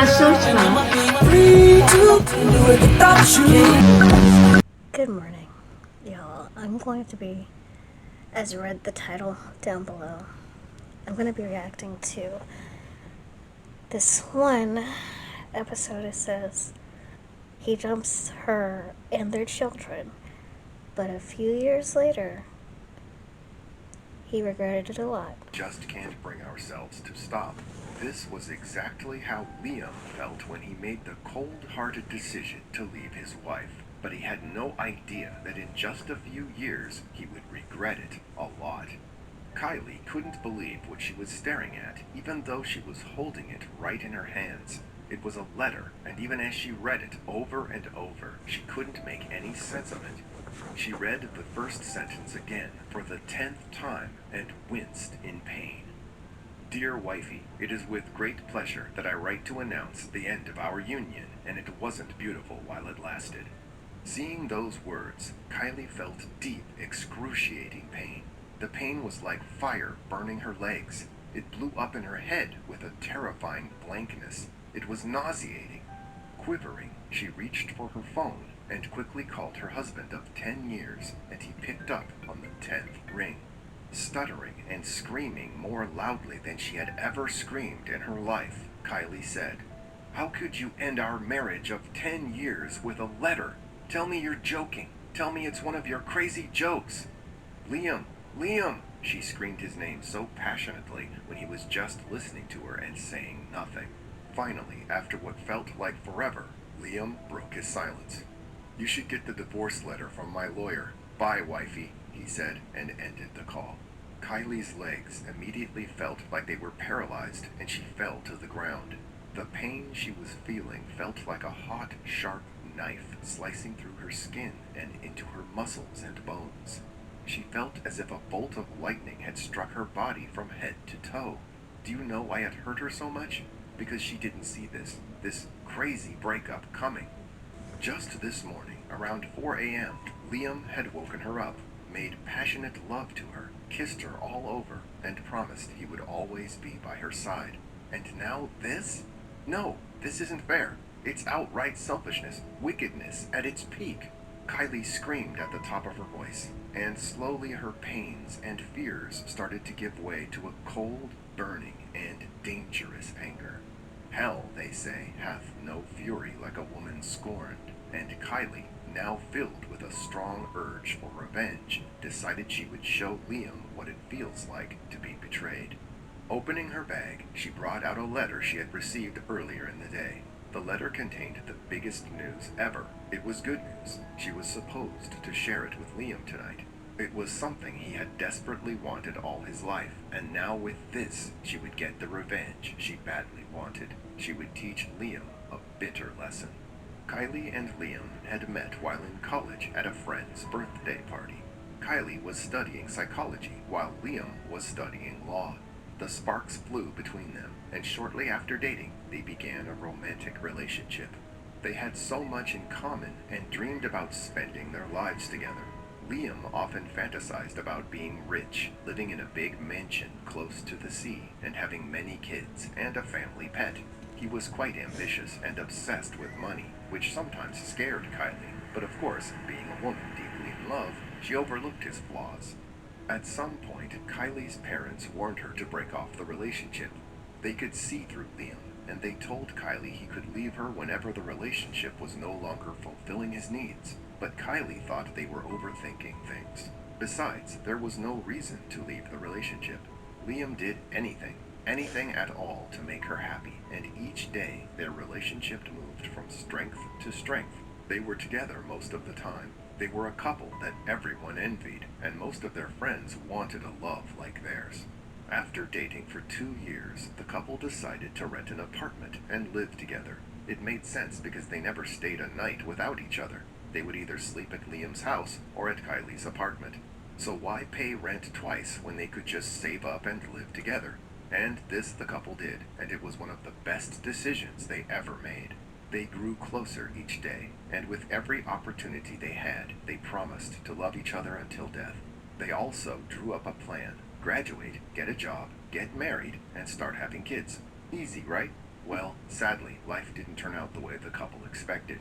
Good morning, y'all. I'm going to be, as read the title down below, I'm going to be reacting to this one episode. It says he dumps her and their children, but a few years later, he regretted it a lot. Just can't bring ourselves to stop. This was exactly how Liam felt when he made the cold-hearted decision to leave his wife. But he had no idea that in just a few years he would regret it a lot. Kylie couldn't believe what she was staring at, even though she was holding it right in her hands. It was a letter, and even as she read it over and over, she couldn't make any sense of it. She read the first sentence again for the 10th time and winced in pain. Dear wifey, it is with great pleasure that I write to announce the end of our union, and it wasn't beautiful while it lasted. Seeing those words, Kylie felt deep, excruciating pain. The pain was like fire burning her legs. It blew up in her head with a terrifying blankness. It was nauseating. Quivering, she reached for her phone and quickly called her husband of 10 years, and he picked up on the 10th ring. Stuttering and screaming more loudly than she had ever screamed in her life, Kylie said, "How could you end our marriage of 10 years with a letter? Tell me you're joking. Tell me it's one of your crazy jokes." "Liam, Liam!" She screamed his name so passionately when he was just listening to her and saying nothing. Finally, after what felt like forever, Liam broke his silence. "You should get the divorce letter from my lawyer. Bye, wifey," he said, and ended the call. Kylie's legs immediately felt like they were paralyzed, and she fell to the ground. The pain she was feeling felt like a hot, sharp knife slicing through her skin and into her muscles and bones. She felt as if a bolt of lightning had struck her body from head to toe. Do you know why it hurt her so much? Because she didn't see this crazy breakup coming. Just this morning, around 4 a.m., Liam had woken her up, made passionate love to her, kissed her all over, and promised he would always be by her side. And now this? No, this isn't fair. It's outright selfishness, wickedness at its peak. Kylie screamed at the top of her voice, and slowly her pains and fears started to give way to a cold, burning, and dangerous anger. Hell, they say, hath no fury like a woman scorned, and Kylie, now filled with a strong urge for revenge, decided she would show Liam what it feels like to be betrayed. Opening her bag, she brought out a letter she had received earlier in the day. The letter contained the biggest news ever. It was good news. She was supposed to share it with Liam tonight. It was something he had desperately wanted all his life, and now with this, she would get the revenge she badly wanted. She would teach Liam a bitter lesson. Kylie and Liam had met while in college at a friend's birthday party. Kylie was studying psychology while Liam was studying law. The sparks flew between them, and shortly after dating, they began a romantic relationship. They had so much in common and dreamed about spending their lives together. Liam often fantasized about being rich, living in a big mansion close to the sea, and having many kids and a family pet. He was quite ambitious and obsessed with money, which sometimes scared Kylie, but of course, being a woman deeply in love, she overlooked his flaws. At some point, Kylie's parents warned her to break off the relationship. They could see through Liam, and they told Kylie he could leave her whenever the relationship was no longer fulfilling his needs. But Kylie thought they were overthinking things. Besides, there was no reason to leave the relationship. Liam did anything at all to make her happy, and each day their relationship moved from strength to strength. They were together most of the time. They were a couple that everyone envied, and most of their friends wanted a love like theirs. After dating for 2 years, the couple decided to rent an apartment and live together. It made sense because they never stayed a night without each other. They would either sleep at Liam's house or at Kylie's apartment. So why pay rent twice when they could just save up and live together? And this the couple did, and it was one of the best decisions they ever made. They grew closer each day, and with every opportunity they had, they promised to love each other until death. They also drew up a plan: graduate, get a job, get married, and start having kids. Easy, right? Well, sadly, life didn't turn out the way the couple expected.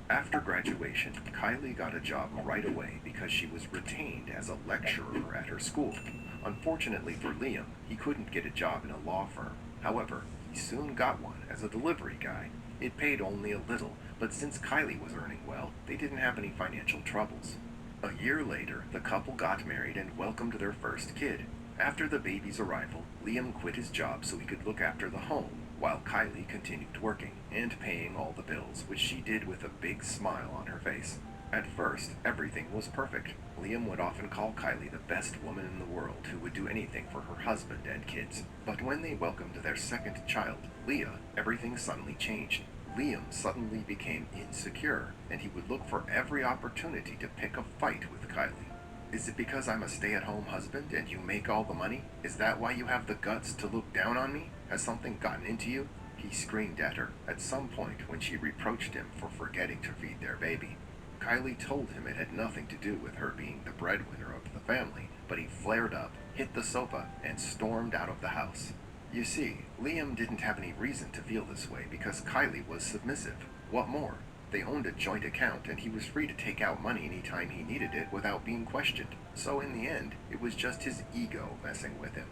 After graduation, Kylie got a job right away because she was retained as a lecturer at her school. Unfortunately for Liam, he couldn't get a job in a law firm. However, he soon got one as a delivery guy. It paid only a little, but since Kylie was earning well, they didn't have any financial troubles. A year later, the couple got married and welcomed their first kid. After the baby's arrival, Liam quit his job so he could look after the home, while Kylie continued working and paying all the bills, which she did with a big smile on her face. At first, everything was perfect. Liam would often call Kylie the best woman in the world who would do anything for her husband and kids. But when they welcomed their second child, Leah, everything suddenly changed. Liam suddenly became insecure, and he would look for every opportunity to pick a fight with Kylie. Is it because I'm a stay-at-home husband and you make all the money? Is that why you have the guts to look down on me? Has something gotten into you? He screamed at her at some point when she reproached him for forgetting to feed their baby. Kylie told him it had nothing to do with her being the breadwinner of the family, but he flared up, hit the sofa, and stormed out of the house. You see, Liam didn't have any reason to feel this way because Kylie was submissive. What more? They owned a joint account and he was free to take out money anytime he needed it without being questioned. So in the end, it was just his ego messing with him.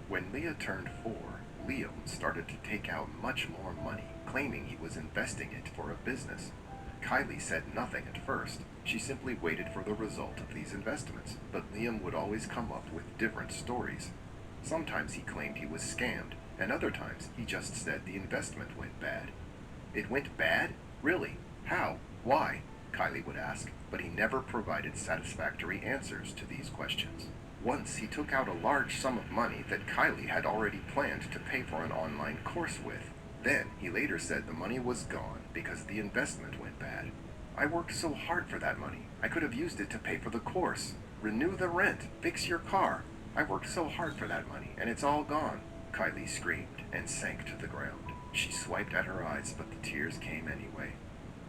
When Leah turned 4, Liam started to take out much more money, claiming he was investing it for a business. Kylie said nothing at first. She simply waited for the result of these investments, but Liam would always come up with different stories. Sometimes he claimed he was scammed, and other times he just said the investment went bad. It went bad? Really? How? Why? Kylie would ask, but he never provided satisfactory answers to these questions. Once he took out a large sum of money that Kylie had already planned to pay for an online course with. Then he later said the money was gone because the investment went bad. I worked so hard for that money. I could have used it to pay for the course, renew the rent, fix your car. I worked so hard for that money, and it's all gone. Kylie screamed and sank to the ground. She swiped at her eyes, but the tears came anyway.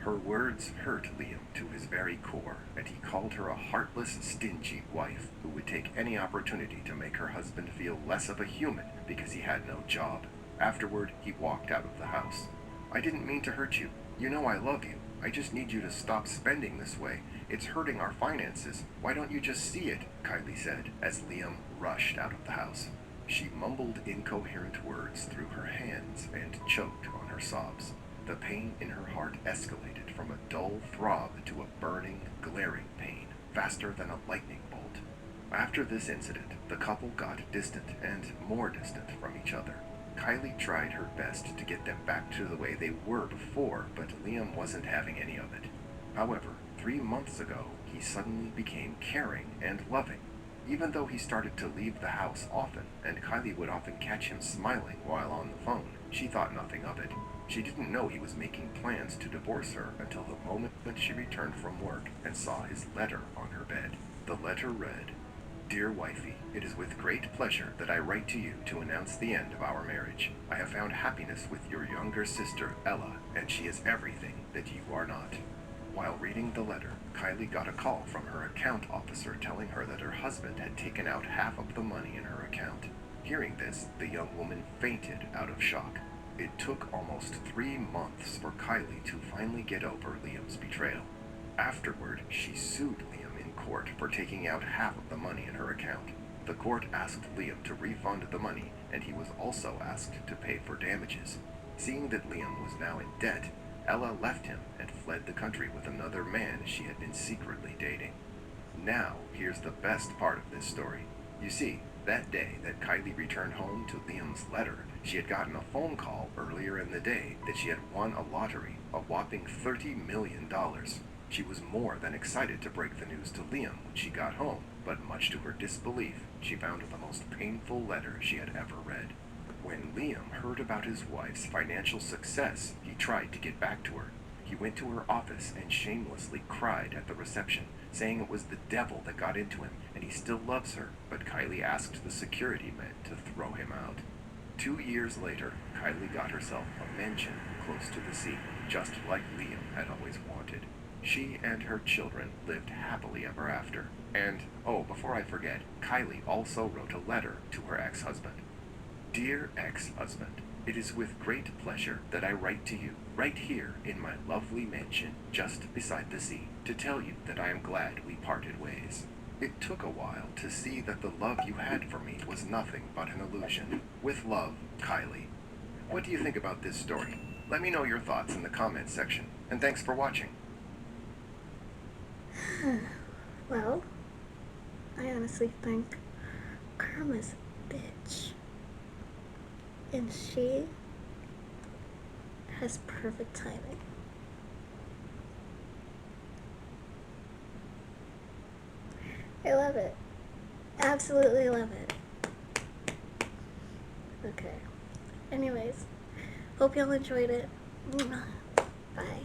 Her words hurt Liam to his very core, and he called her a heartless, stingy wife who would take any opportunity to make her husband feel less of a human because he had no job. Afterward, he walked out of the house. I didn't mean to hurt you. You know I love you. I just need you to stop spending this way. It's hurting our finances. Why don't you just see it? Kylie said as Liam rushed out of the house. She mumbled incoherent words through her hands and choked on her sobs. The pain in her heart escalated from a dull throb to a burning, glaring pain, faster than a lightning bolt. After this incident, the couple got distant and more distant from each other. Kylie tried her best to get them back to the way they were before, but Liam wasn't having any of it. However, 3 months ago, he suddenly became caring and loving. Even though he started to leave the house often, and Kylie would often catch him smiling while on the phone, she thought nothing of it. She didn't know he was making plans to divorce her until the moment that she returned from work and saw his letter on her bed. The letter read, Dear Wifey, it is with great pleasure that I write to you to announce the end of our marriage. I have found happiness with your younger sister, Ella, and she is everything that you are not. While reading the letter, Kylie got a call from her account officer telling her that her husband had taken out half of the money in her account. Hearing this, the young woman fainted out of shock. It took almost 3 months for Kylie to finally get over Liam's betrayal. Afterward, she sued Liam in court for taking out half of the money in her account. The court asked Liam to refund the money, and he was also asked to pay for damages. Seeing that Liam was now in debt, Ella left him and fled the country with another man she had been secretly dating. Now, here's the best part of this story. You see, that day that Kylie returned home to Liam's letter, she had gotten a phone call earlier in the day that she had won a lottery, a whopping $30 million. She was more than excited to break the news to Liam when she got home, but much to her disbelief, she found the most painful letter she had ever read. When Liam heard about his wife's financial success, he tried to get back to her. He went to her office and shamelessly cried at the reception, saying it was the devil that got into him and he still loves her, but Kylie asked the security men to throw him out. 2 years later, Kylie got herself a mansion close to the sea, just like Liam had always wanted. She and her children lived happily ever after. And, oh, before I forget, Kylie also wrote a letter to her ex-husband. Dear ex-husband, It is with great pleasure that I write to you, right here in my lovely mansion just beside the sea, to tell you that I am glad we parted ways. It took a while to see that the love you had for me was nothing but an illusion. With love, Kylie. What do you think about this story? Let me know your thoughts in the comments section, and thanks for watching. Well, I honestly think Karma's a bitch. And she has perfect timing. I love it. Absolutely love it. Okay. Anyways, hope y'all enjoyed it. Bye.